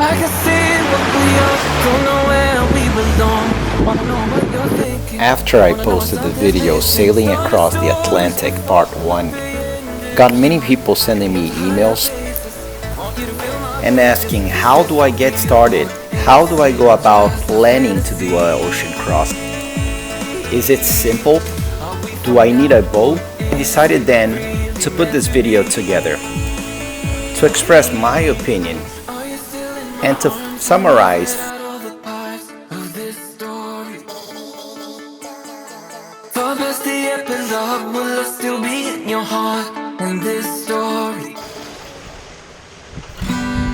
I can see what we are, don't know where we belong. Wanna know what you're thinking. After I posted the video Sailing Across the Atlantic Part 1, got many people sending me emails and asking, how do I get started? How do I go about planning to do an ocean cross? Is it simple? Do I need a boat? I decided then to put this video together to express my opinion and to summarize. The best the epilogue, will I still be in your heart when this story?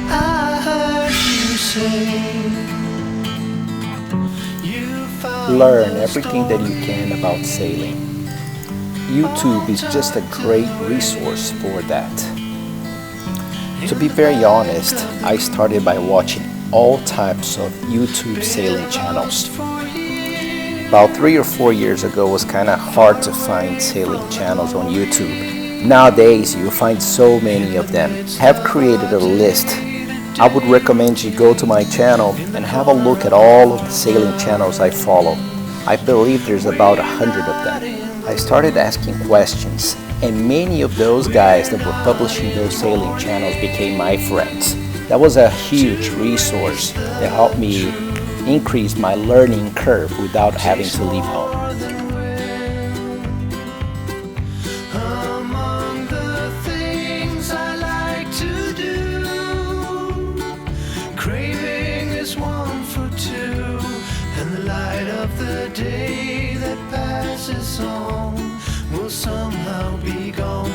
I heard you say you found Learn everything that you can about sailing. YouTube is just a great resource for that. To be very honest, I started by watching all types of YouTube sailing channels. About 3 or 4 years ago, it was kind of hard to find sailing channels on YouTube. Nowadays, you find so many of them. I have created a list. I would recommend you go to my channel and have a look at all of the sailing channels I follow. I believe there's about 100 of them. I started asking questions, and many of those guys that were publishing those sailing channels became my friends. That was a huge resource that helped me increase my learning curve without having to leave home. among the things I like to do. Craving is one for two, and the light of the day that passes on will somehow be gone.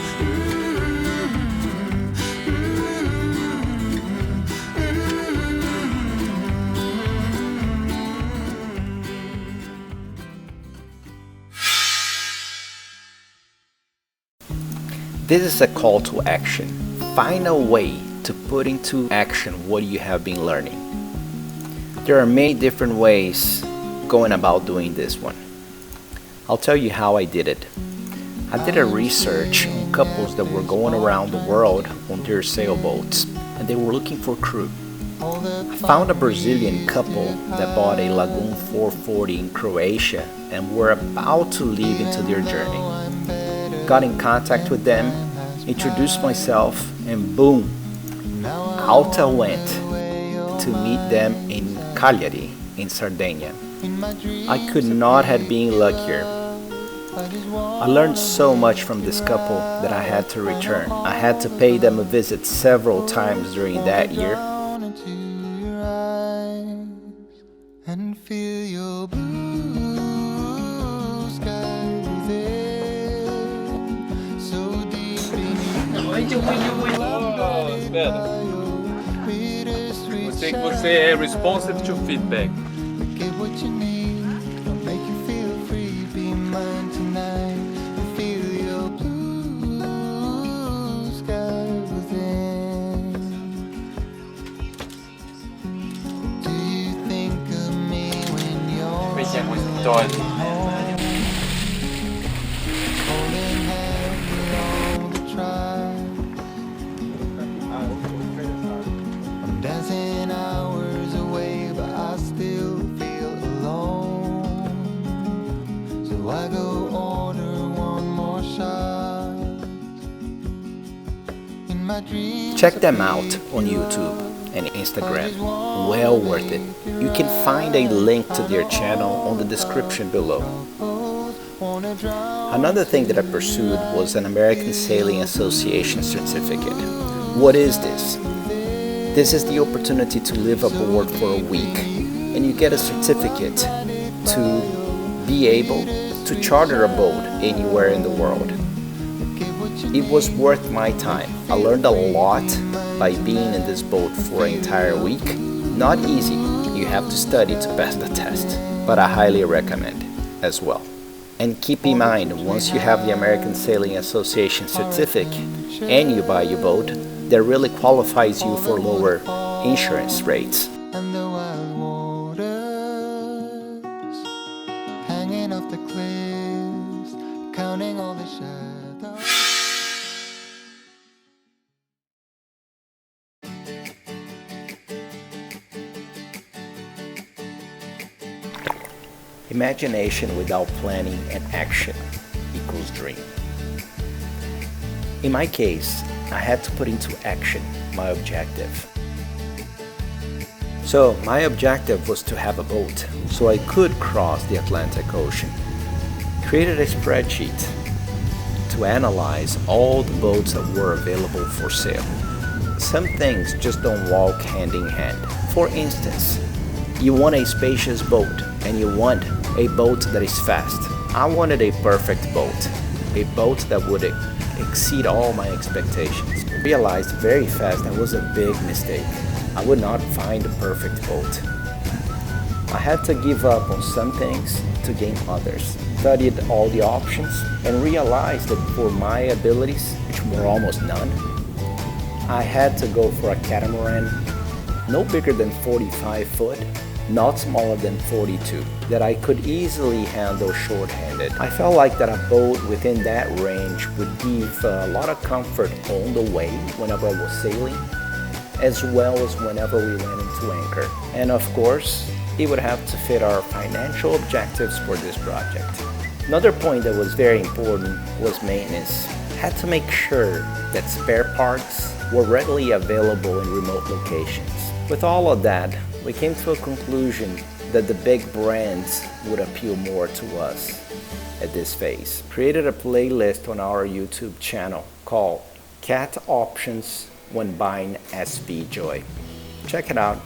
This is a call to action. Find a way to put into action what you have been learning. There are many different ways going about doing this one. I'll tell you how I did it. I did a research on couples that were going around the world on their sailboats, and they were looking for crew. I found a Brazilian couple that bought a Lagoon 440 in Croatia and were about to leave into their journey. Got in contact with them, introduced myself, and boom, out I went to meet them in Cagliari in Sardinia. I could not have been luckier. I learned so much from this couple that I had to return. I had to pay them a visit several times during that year. And feel your blue sky within, so deep in Sei que você é responsive to feedback. get what you need, make you feel free, be mine tonight, and feel your blue sky within. Do you think of me when you're Vedi a quest'oggi. holding hands along the track? I'm dancing hours away, but I still feel alone. So I go order one more shot. In my dreams, Check them out on YouTube and Instagram. Well worth it. You can find a link to their channel on the description below. Another thing that I pursued was an American Sailing Association certificate. What is this? This is the opportunity to live aboard for a week, and you get a certificate to be able to charter a boat anywhere in the world. It was worth my time. I learned a lot by being in this boat for an entire week. Not easy. You have to study to pass the test, but I highly recommend as well. And keep in mind, once you have the American Sailing Association certificate and you buy your boat, that really qualifies you for lower insurance rates. and the wild waters hanging off the cliffs, counting all the shadows. Imagination without planning and action equals dream. In my case, I had to put into action my objective. So my objective was to have a boat so I could cross the Atlantic Ocean. Created a spreadsheet to analyze all the boats that were available for sale. Some things just don't walk hand in hand. For instance, you want a spacious boat and you want a boat that is fast. I wanted a perfect boat, a boat that would exceed all my expectations. I realized very fast that was a big mistake. I would not find the perfect boat. I had to give up on some things to gain others. Studied all the options and realized that for my abilities, which were almost none, I had to go for a catamaran no bigger than 45 foot, not smaller than 42, that I could easily handle short-handed. I felt like that a boat within that range would give a lot of comfort on the way whenever I was sailing, as well as whenever we went into anchor. And of course, it would have to fit our financial objectives for this project. Another point that was very important was maintenance. Had to make sure that spare parts were readily available in remote locations. With all of that, we came to a conclusion that the big brands would appeal more to us at this phase. Created a playlist on our YouTube channel called Cat Options When Buying SV Joy. Check it out.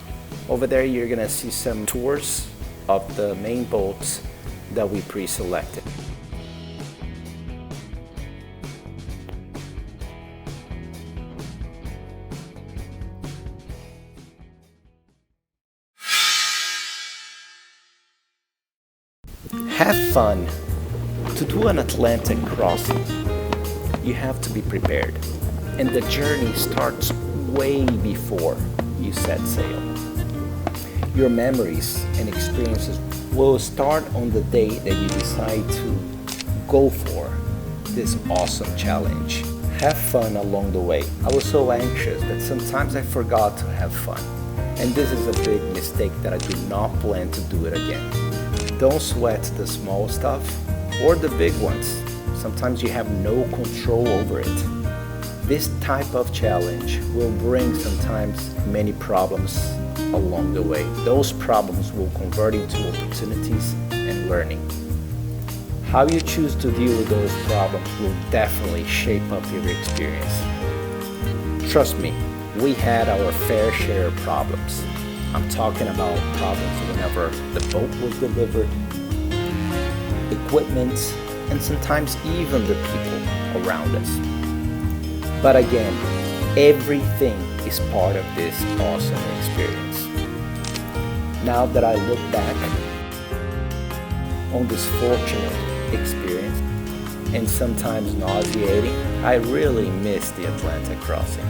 Over there you're gonna see some tours of the main boats that we pre-selected. Have fun. To do an Atlantic crossing, you have to be prepared. And the journey starts way before you set sail. Your memories and experiences will start on the day that you decide to go for this awesome challenge. Have fun along the way. I was so anxious that sometimes I forgot to have fun. And this is a big mistake that I do not plan to do it again. Don't sweat the small stuff or the big ones. Sometimes you have no control over it. This type of challenge will bring sometimes many problems along the way. Those problems will convert into opportunities and learning. How you choose to deal with those problems will definitely shape up your experience. Trust me, we had our fair share of problems. I'm talking about problems whenever the boat was delivered, equipment, and sometimes even the people around us. But again, everything is part of this awesome experience. Now that I look back on this fortunate experience, and sometimes nauseating, I really miss the Atlantic crossing.